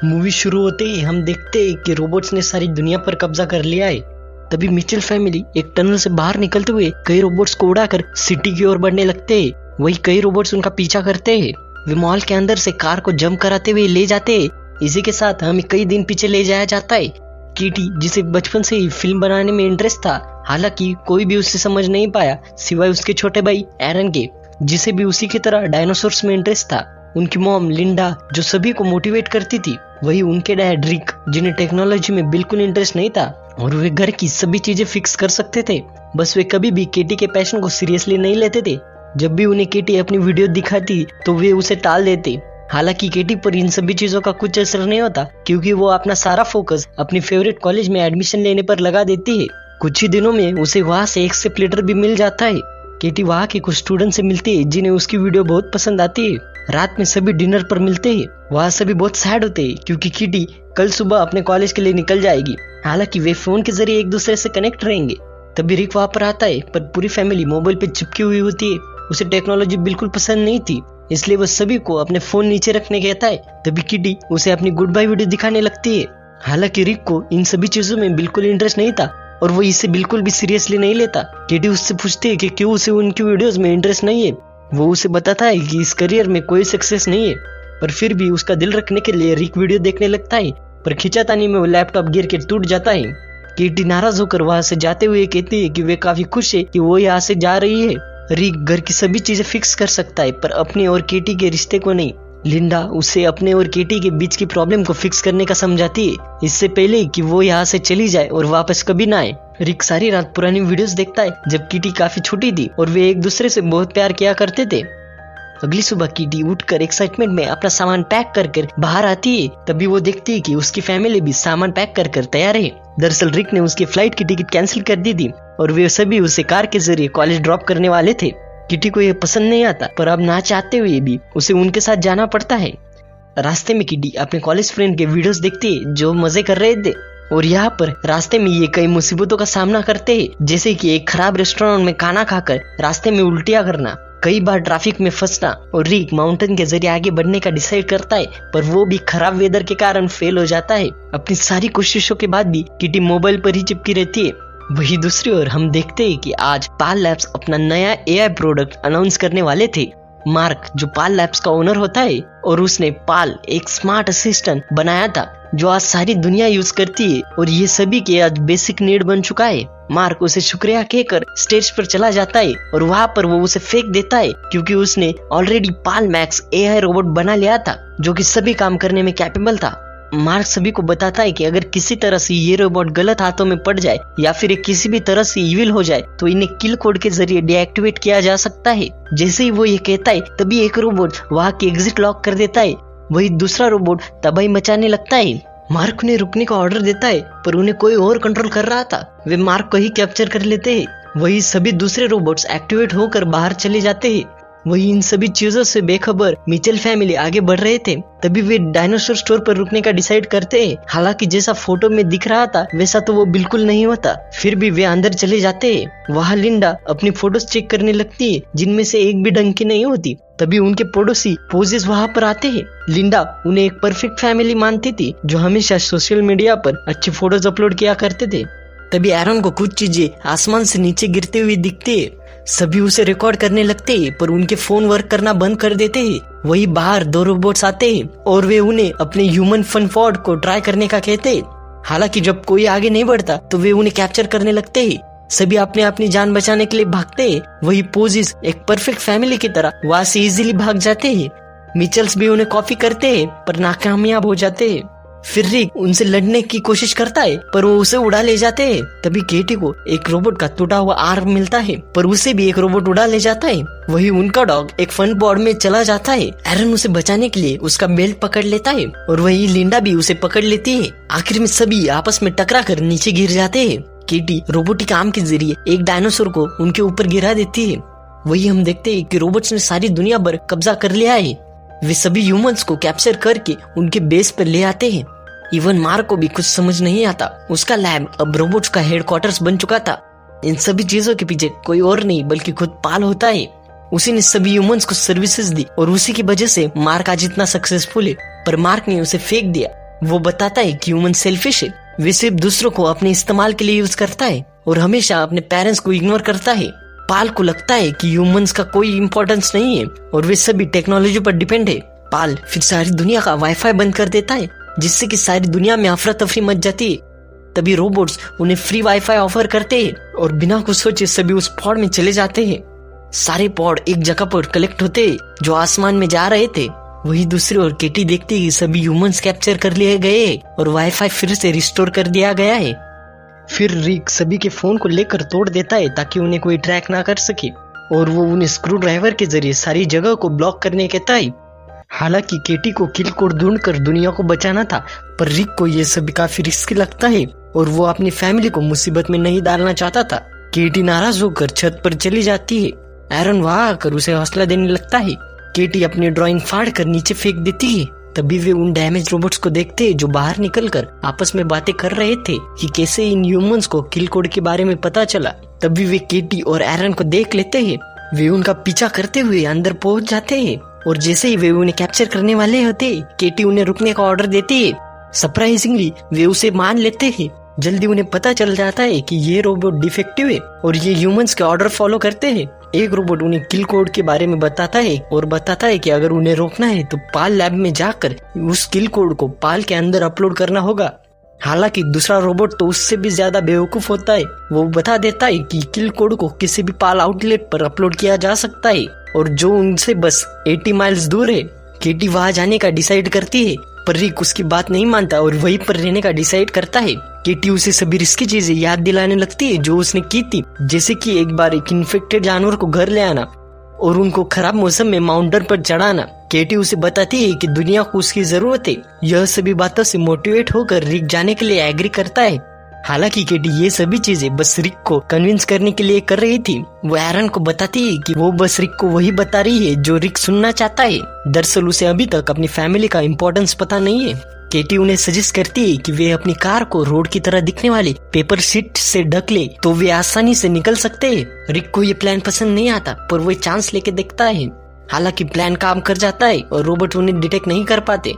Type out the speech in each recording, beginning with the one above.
Movie शुरू होते ही हम देखते हैं कि रोबोट्स ने सारी दुनिया पर कब्जा कर लिया है। तभी मिचेल फैमिली एक टनल से बाहर निकलते हुए कई रोबोट्स को उड़ाकर सिटी की ओर बढ़ने लगते हैं। वही कई रोबोट्स उनका पीछा करते हैं। वे मॉल के अंदर से कार को जंप कराते हुए ले जाते हैं। इसी के साथ हमें कई दिन पीछे ले जाया जाता है। किटी, जिसे बचपन से ही फिल्म बनाने में इंटरेस्ट था, हालांकि कोई भी उससे समझ नहीं पाया सिवाय उसके छोटे भाई एरन के, जिसे भी उसी की तरह डायनासोर्स में इंटरेस्ट था। उनकी मॉम लिंडा, जो सभी को मोटिवेट करती थी। वही उनके डैड रिक, जिन्हें टेक्नोलॉजी में बिल्कुल इंटरेस्ट नहीं था और वे घर की सभी चीजें फिक्स कर सकते थे। बस वे कभी भी केटी के पैशन को सीरियसली नहीं लेते थे। जब भी उन्हें केटी अपनी वीडियो दिखाती तो वे उसे टाल देते। हालांकि केटी पर इन सभी चीजों का कुछ असर नहीं होता, क्योंकि वो अपना सारा फोकस अपनी फेवरेट कॉलेज में एडमिशन लेने पर लगा देती है। कुछ ही दिनों में उसे वहाँ से एक्सेप्ट लेटर भी मिल जाता है। केटी वहाँ के कुछ स्टूडेंट से मिलती है जिन्हें उसकी वीडियो बहुत पसंद आती है। रात में सभी डिनर पर मिलते हैं। वहाँ सभी बहुत सैड होते हैं क्योंकि केटी कल सुबह अपने कॉलेज के लिए निकल जाएगी। हालांकि वे फोन के जरिए एक दूसरे से कनेक्ट रहेंगे। तभी रिक वहाँ पर आता है, पर पूरी फैमिली मोबाइल पे चिपकी हुई होती है। उसे टेक्नोलॉजी बिल्कुल पसंद नहीं थी, इसलिए वह सभी को अपने फोन नीचे रखने कहता है। तभी किटी उसे अपनी गुड बाय वीडियो दिखाने लगती है। हालांकि रिक को इन सभी चीजों में बिल्कुल इंटरेस्ट नहीं था और वो इसे बिल्कुल भी सीरियसली नहीं लेता। किटी उससे पूछती है कि क्यों उसे उनकी वीडियोस में इंटरेस्ट नहीं है। वो उसे बताता है कि इस करियर में कोई सक्सेस नहीं है, पर फिर भी उसका दिल रखने के लिए रिक वीडियो देखने लगता है। पर खिंचातानी में वो लैपटॉप गिर के टूट जाता है। किटी नाराज होकर वहां से जाते हुए कहती है कि वे काफी खुश है कि वो यहाँ से जा रही है। रिक घर की सभी चीजें फिक्स कर सकता है, पर अपने और केटी के रिश्ते को नहीं। लिंडा उसे अपने और केटी के बीच की प्रॉब्लम को फिक्स करने का समझाती है, इससे पहले कि वो यहाँ से चली जाए और वापस कभी ना आए। रिक सारी रात पुरानी वीडियोस देखता है जब किटी काफी छोटी थी और वे एक दूसरे से बहुत प्यार किया करते थे। अगली सुबह किटी उठकर एक्साइटमेंट में अपना सामान पैक कर बाहर आती है। तभी वो देखती है कि उसकी फैमिली भी सामान पैक कर तैयार है। दरअसल रिक ने उसकी फ्लाइट की टिकट कैंसिल कर दी थी और वे सभी उसे कार के जरिए कॉलेज ड्रॉप करने वाले थे। किटी को यह पसंद नहीं आता, पर अब ना चाहते हुए भी उसे उनके साथ जाना पड़ता है। रास्ते में किटी अपने कॉलेज फ्रेंड के वीडियोस देखती है जो मजे कर रहे थे, और यहाँ पर रास्ते में ये कई मुसीबतों का सामना करते हैं, जैसे कि एक खराब रेस्टोरेंट में खाना खाकर रास्ते में उल्टियाँ करना, कई बार ट्रैफिक में फंसना। और रिक माउंटेन के जरिए आगे बढ़ने का डिसाइड करता है, पर वो भी खराब वेदर के कारण फेल हो जाता है। अपनी सारी कोशिशों के बाद भी किटी मोबाइल पर ही चिपकी रहती है। वही दूसरी ओर हम देखते हैं कि आज पाल लैब्स अपना नया एआई प्रोडक्ट अनाउंस करने वाले थे। मार्क, जो पाल लैब्स का ओनर होता है, और उसने पाल, एक स्मार्ट असिस्टेंट बनाया था जो आज सारी दुनिया यूज करती है और ये सभी के आज बेसिक नीड बन चुका है। मार्क उसे शुक्रिया कहकर स्टेज पर चला जाता है और वहाँ पर वो उसे फेंक देता है, क्योंकि उसने ऑलरेडी पाल मैक्स एआई रोबोट बना लिया था जो कि सभी काम करने में कैपेबल था। मार्क सभी को बताता है कि अगर किसी तरह से ये रोबोट गलत हाथों में पड़ जाए या फिर किसी भी तरह से इविल हो जाए तो इन्हें किल कोड के जरिए डीएक्टिवेट किया जा सकता है। जैसे ही वो ये कहता है तभी एक रोबोट वहाँ की एग्जिट लॉक कर देता है। वही दूसरा रोबोट तबाही मचाने लगता है। मार्क उन्हें रुकने का ऑर्डर देता है, पर उन्हें कोई और कंट्रोल कर रहा था। वे मार्क को ही कैप्चर कर लेते हैं। वही सभी दूसरे रोबोट्स एक्टिवेट होकर बाहर चले जाते हैं। वही इन सभी चीजों से बेखबर मिचेल फैमिली आगे बढ़ रहे थे। तभी वे डायनासोर स्टोर पर रुकने का डिसाइड करते हैं। हालांकि जैसा फोटो में दिख रहा था वैसा तो वो बिल्कुल नहीं होता, फिर भी वे अंदर चले जाते हैं। वहाँ लिंडा अपनी फोटोज चेक करने लगती है, जिनमें से एक भी ढंग की नहीं होती। तभी उनके पड़ोसी पोजेस वहाँ पर आते हैं। लिंडा उन्हें एक परफेक्ट फैमिली मानती थी जो हमेशा सोशल मीडिया पर अच्छी फोटोज अपलोड किया करते थे। तभी एरन को कुछ चीजें आसमान से नीचे गिरते हुए दिखती है। सभी उसे रिकॉर्ड करने लगते हैं, पर उनके फोन वर्क करना बंद कर देते हैं। वही बाहर दो रोबोट्स आते हैं और वे उन्हें अपने ह्यूमन फन फॉर्ड को ट्राई करने का कहते हैं। हालांकि जब कोई आगे नहीं बढ़ता तो वे उन्हें कैप्चर करने लगते हैं। सभी अपने अपनी जान बचाने के लिए भागते हैं। वही पोजिस एक परफेक्ट फैमिली की तरह वहाँ से इजीली भाग जाते हैं। मिचेल्स भी उन्हें कॉपी करते हैं, पर नाकामयाब हो जाते हैं। फिर रिक उनसे लड़ने की कोशिश करता है, पर वो उसे उड़ा ले जाते हैं। तभी केटी को एक रोबोट का टूटा हुआ आर्म मिलता है, पर उसे भी एक रोबोट उड़ा ले जाता है। वही उनका डॉग एक फन बोर्ड में चला जाता है। एरन उसे बचाने के लिए उसका बेल्ट पकड़ लेता है और वही लिंडा भी उसे पकड़ लेती है। आखिर में सभी आपस में टकरा कर नीचे गिर जाते हैं। केटी रोबोटिक आर्म के जरिए एक डायनासोर को उनके ऊपर गिरा देती है। वही हम देखते हैं कि रोबोट्स ने सारी दुनिया पर कब्जा कर लिया है। वे सभी ह्यूमंस को कैप्चर करके उनके बेस पर ले आते हैं। इवन मार्क को भी कुछ समझ नहीं आता। उसका लैब अब रोबोट्स का हेडक्वार्टर्स बन चुका था। इन सभी चीजों के पीछे कोई और नहीं बल्कि खुद पाल होता है। उसी ने सभी ह्यूमंस को सर्विसेज दी और उसी की वजह से मार्क आज इतना सक्सेसफुल है, पर मार्क ने उसे फेंक दिया। वो बताता है कि ह्यूमन सेल्फिश है, वे सिर्फ दूसरों को अपने इस्तेमाल के लिए यूज करता है और हमेशा अपने पेरेंट्स को इग्नोर करता है। पाल को लगता है कि ह्यूमंस का कोई इम्पोर्टेंस नहीं है और वे सभी टेक्नोलॉजी पर डिपेंड है। पाल फिर सारी दुनिया का वाईफाई बंद कर देता है, जिससे कि सारी दुनिया में अफरा तफरी मच जाती है। तभी रोबोट्स उन्हें फ्री वाईफाई ऑफर करते हैं और बिना कुछ सोचे सभी उस पॉड में चले जाते हैं। सारे पॉड एक जगह पर कलेक्ट होते हैं जो आसमान में जा रहे थे। वही दूसरी ओर केटी देखती है कि सभी ह्यूमंस कैप्चर कर लिए गए और वाईफाई फिर से रिस्टोर कर दिया गया है। फिर रिक सभी के फोन को लेकर तोड़ देता है ताकि उन्हें कोई ट्रैक ना कर सके और वो उन्हें स्क्रू ड्राइवर के जरिए सारी जगह को ब्लॉक करने कहता है। हालांकि केटी को किल कोड ढूंढकर दुनिया को बचाना था, पर रिक को यह सभी काफी रिस्की लगता है और वो अपनी फैमिली को मुसीबत में नहीं डालना चाहता था। केटी नाराज होकर छत पर चली जाती है। एरन वहां आकर उसे हौसला देने लगता है। केटी अपनी ड्राइंग फाड़ कर नीचे फेंक देती है। तभी वे उन डैमेज रोबोट्स को देखते हैं जो बाहर निकलकर आपस में बातें कर रहे थे कि कैसे इन ह्यूमंस को किल कोड के बारे में पता चला। तभी वे केटी और एरन को देख लेते हैं। वे उनका पीछा करते हुए अंदर पहुंच जाते हैं और जैसे ही वे उन्हें कैप्चर करने वाले होते, केटी उन्हें रुकने का ऑर्डर देती है। सरप्राइजिंगली वे उसे मान लेते हैं। जल्दी उन्हें पता चल जाता है कि ये रोबोट डिफेक्टिव है और ये ह्यूमंस के ऑर्डर फॉलो करते हैं। एक रोबोट उन्हें किल कोड के बारे में बताता है और बताता है कि अगर उन्हें रोकना है तो पाल लैब में जाकर उस किल कोड को पाल के अंदर अपलोड करना होगा। हालांकि दूसरा रोबोट तो उससे भी ज्यादा बेवकूफ होता है। वो बता देता है कि किल कोड को किसी भी पाल आउटलेट पर अपलोड किया जा सकता है और जो उनसे बस 80 माइल्स दूर है। केटी वहां जाने का डिसाइड करती है, पर रिक उसकी बात नहीं मानता और वहीं पर रहने का डिसाइड करता है। केटी उसे सभी रिस्की चीजें याद दिलाने लगती है जो उसने की थी, जैसे कि एक बार एक इन्फेक्टेड जानवर को घर ले आना और उनको खराब मौसम में माउंटेन पर चढ़ाना। केटी उसे बताती है कि दुनिया को उसकी जरूरत है। यह सभी बातों से मोटिवेट होकर रिक जाने के लिए एग्री करता है। हालांकि केटी ये सभी चीजें बस रिक को कन्विंस करने के लिए कर रही थी। वो एरन को बताती है कि वो बस रिक को वही बता रही है जो रिक सुनना चाहता है। दरअसल उसे अभी तक अपनी फैमिली का इम्पोर्टेंस पता नहीं है। केटी उन्हें सजेस्ट करती है कि वे अपनी कार को रोड की तरह दिखने वाली पेपर शीट से ढक ले तो वे आसानी से निकल सकते हैं। रिक को ये प्लान पसंद नहीं आता, पर वो चांस लेके देखता है। हालांकि प्लान काम कर जाता है और रोबोट उन्हें डिटेक्ट नहीं कर पाते।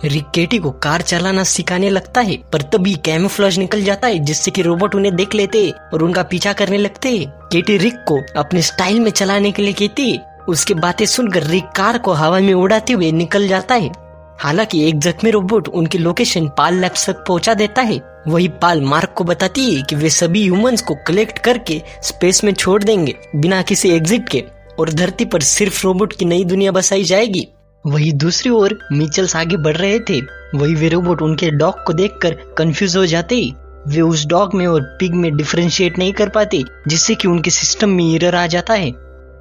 रिक केटी को कार चलाना सिखाने लगता है, पर तभी कैमोफ्लेज निकल जाता है जिससे कि रोबोट उन्हें देख लेते हैं और उनका पीछा करने लगते हैं। केटी रिक को अपने स्टाइल में चलाने के लिए कहती है। उसकी बातें सुनकर रिक कार को हवा में उड़ाते हुए निकल जाता है। हालांकि एक जख्मी रोबोट उनकी लोकेशन पाल लैब्स तक पहुंचा देता है। वही पाल मार्क को बताती है कि वे सभी ह्यूमंस को कलेक्ट करके स्पेस में छोड़ देंगे बिना किसी एग्जिट के और धरती पर सिर्फ रोबोट की नई दुनिया बसाई जाएगी। वही दूसरी ओर मिचेल्स आगे बढ़ रहे थे। वही वे रोबोट उनके डॉग को देखकर कंफ्यूज हो जाते। वे उस डॉग में और पिग में डिफरेंशिएट नहीं कर पाते, जिससे कि उनके सिस्टम में एरर आ जाता है।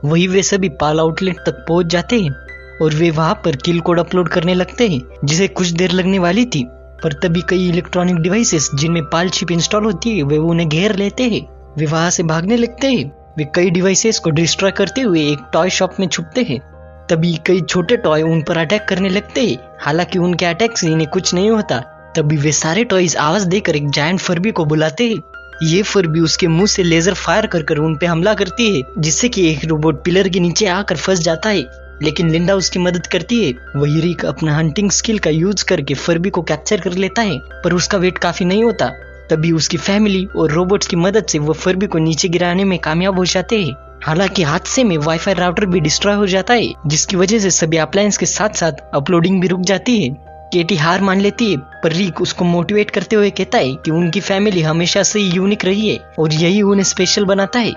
वही वे सभी पाल आउटलेट तक पहुंच जाते हैं और वे वहां पर किल कोड अपलोड करने लगते हैं, जिसे कुछ देर लगने वाली थी। पर तभी कई इलेक्ट्रॉनिक डिवाइसेस जिनमें पाल चिप इंस्टॉल होती है वे उन्हें घेर लेते हैं। वे वहां से भागने लगते हैं। वे कई डिवाइसेस को डिस्ट्रॉय करते हुए एक टॉय शॉप में छुपते हैं। तभी कई छोटे टॉय उन पर अटैक करने लगते हैं। हालांकि उनके अटैक से इन्हें कुछ नहीं होता। तभी वे सारे टॉयज आवाज देकर एक जायंट फर्बी को बुलाते हैं। ये फर्बी उसके मुंह से लेजर फायर कर उन पे हमला करती है, जिससे कि एक रोबोट पिलर के नीचे आकर फंस जाता है। लेकिन लिंडा उसकी मदद करती है। वही रिक अपना हंटिंग स्किल का यूज करके फर्बी को कैप्चर कर लेता है, पर उसका वेट काफी नहीं होता। तभी उसकी फैमिली और रोबोट्स की मदद से वो फर्बी को नीचे गिराने में कामयाब हो जाते हैं। हालांकि हादसे में वाईफाई राउटर भी डिस्ट्रॉय हो जाता है, जिसकी वजह से सभी अप्लायंस के साथ साथ अपलोडिंग भी रुक जाती है। केटी हार मान लेती है, पर रिक उसको मोटिवेट करते हुए कहता है कि उनकी फैमिली हमेशा से यूनिक रही है और यही उन्हें स्पेशल बनाता है।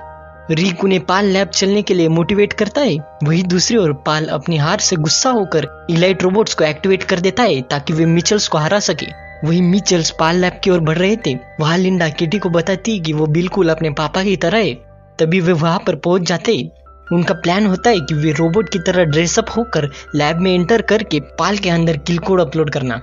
रिक उन्हें पाल लैब चलने के लिए मोटिवेट करता है। वही दूसरी ओर पाल अपनी हार से गुस्सा होकर इलाइट रोबोट्स को एक्टिवेट कर देता है ताकि वे मिचेल्स को हरा सके। वही मिचेल्स पाल लैब की ओर बढ़ रहे थे। वहाँ लिंडा केटी को बताती कि वो बिल्कुल अपने पापा की तरह है। तभी वे वहाँ पर पहुंच जाते। उनका प्लान होता है कि वे रोबोट की तरह ड्रेसअप होकर लैब में एंटर करके पाल के अंदर किल कोड अपलोड करना।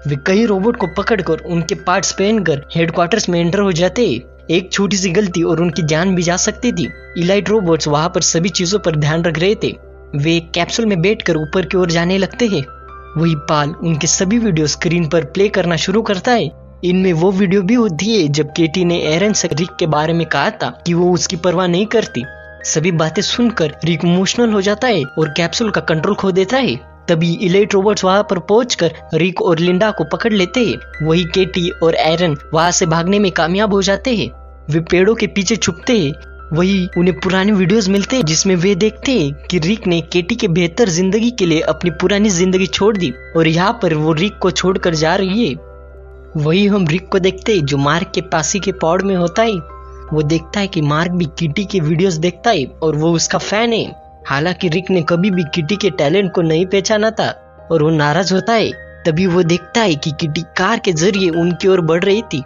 वे कई रोबोट को पकड़कर उनके पार्ट्स पहनकर हेडक्वार्टर्स में एंटर हो जाते। एक छोटी सी गलती और उनकी जान भी जा सकती थी। इलाइट रोबोट्स वहाँ पर सभी चीजों पर ध्यान रख रहे थे। वे एक कैप्सूल में बैठकर ऊपर की ओर जाने लगते हैं। वही पाल उनके सभी वीडियो स्क्रीन पर प्ले करना शुरू करता है। इनमें वो वीडियो भी होती है जब केटी ने एरन से रिक के बारे में कहा था कि वो उसकी परवाह नहीं करती। सभी बातें सुनकर रिक इमोशनल हो जाता है और कैप्सूल का कंट्रोल खो देता है। तभी इलाइट रोबोट्स वहां पर पहुंचकर रिक और लिंडा को पकड़ लेते हैं। वही केटी और एरन वहां से भागने में कामयाब हो जाते हैं। वे पेड़ों के पीछे छुपते हैं। वही उन्हें पुराने वीडियोस मिलते हैं जिसमें वे देखते हैं कि रिक ने केटी के बेहतर जिंदगी के लिए अपनी पुरानी जिंदगी छोड़ दी और यहाँ पर वो रिक को छोड़कर जा रही है। वही हम रिक को देखते हैं जो मार्क के पासी के पॉड में होता है। वो देखता है कि मार्क भी किटी के वीडियोस देखता है और वो उसका फैन है। हालांकि रिक ने कभी भी किटी के टैलेंट को नहीं पहचाना था और वो नाराज होता है। तभी वो देखता है कि किटी कार के जरिए उनकी ओर बढ़ रही थी।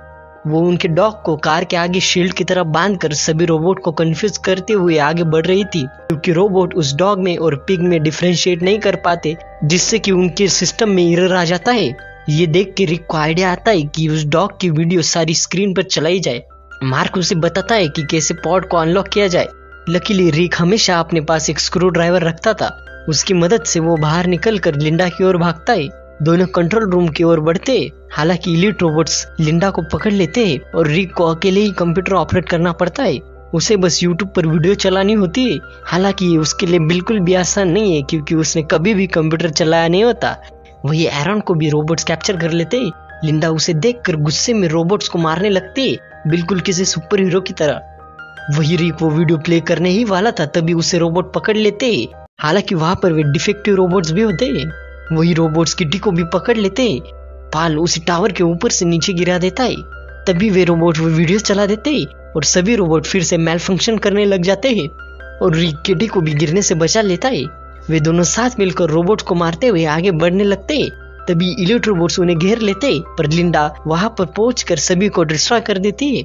वो उनके डॉग को कार के आगे शील्ड की तरह बांधकर सभी रोबोट को कंफ्यूज करते हुए आगे बढ़ रही थी, क्योंकि रोबोट उस डॉग में और पिग में डिफरेंशिएट नहीं कर पाते, जिससे कि उनके सिस्टम में एरर आ जाता है। ये देख के रिक को आइडिया आता है कि उस डॉग की वीडियो सारी स्क्रीन पर चलाई जाए। मार्क उसे बताता है कि कैसे पॉड को अनलॉक किया जाए। लकीली रिक हमेशा अपने पास एक स्क्रू ड्राइवर रखता था। उसकी मदद से वो बाहर निकलकर लिंडा की ओर भागता है। दोनों कंट्रोल रूम की ओर बढ़ते। हालांकि इलीट रोबोट्स लिंडा को पकड़ लेते हैं और रिक को अकेले ही कंप्यूटर ऑपरेट करना पड़ता है। उसे बस यूट्यूब पर वीडियो चलानी होती है। हालांकि ये उसके लिए बिल्कुल भी आसान नहीं है, क्योंकि उसने कभी भी कंप्यूटर चलाया नहीं होता। वही एरन को भी रोबोट्स कैप्चर कर लेते। लिंडा उसे देखकर गुस्से में रोबोट्स को मारने लगती, बिल्कुल किसी सुपर हीरो की तरह। वही रिक वो वीडियो प्ले करने ही वाला था, तभी उसे रोबोट पकड़ लेते। हालांकि वहां पर वे डिफेक्टिव रोबोट्स भी होते। वही रोबोट्स किटी को भी पकड़ लेते। पाल उसे टावर के ऊपर से नीचे गिरा देता है। तभी वे रोबोट वो वीडियो चला देते और सभी रोबोट फिर से मेल फंक्शन करने लग जाते हैं और रिक किटी को भी गिरने से बचा लेता है। वे दोनों साथ मिलकर रोबोट को मारते हुए आगे बढ़ने लगते। तभी इलीट रोबोट्स उन्हें घेर लेते, पर लिंडा वहां पर पहुंचकर सभी को डिस्ट्रॉय कर देती है।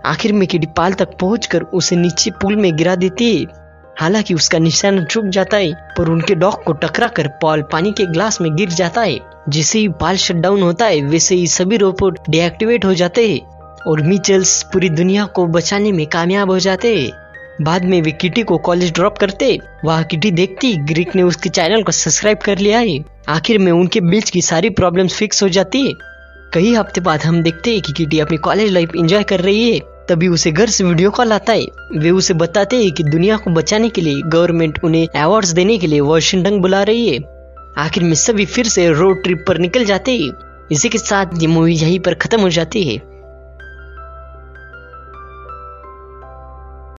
आखिर में किटी पाल तक पहुंचकर उसे नीचे पूल में गिरा देती है। हालांकि उसका निशाना चूक जाता है, पर उनके डॉग को टकराकर पॉल पानी के ग्लास में गिर जाता है। जैसे ही पाल शटडाउन होता है, वैसे ही सभी रोबोट डीएक्टिवेट हो जाते हैं और मिचेल्स पूरी दुनिया को बचाने में कामयाब हो जाते हैं। बाद में वे किटी को कॉलेज ड्रॉप करते। वहाँ किटी देखती रिक ने उसके चैनल को सब्सक्राइब कर लिया है। आखिर में उनके बीच की सारी प्रॉब्लम्स फिक्स हो जाती है। कई हफ्ते बाद हम देखते हैं कि किटी अपनी कॉलेज लाइफ एंजॉय कर रही है। तभी उसे घर से वीडियो कॉल आता है। वे उसे बताते हैं कि दुनिया को बचाने के लिए गवर्नमेंट उन्हें अवार्ड्स देने के लिए वाशिंगटन बुला रही है। आखिर में सभी फिर से रोड ट्रिप पर निकल जाते हैं। इसी के साथ ये मूवी यहीं पर खत्म हो जाती है।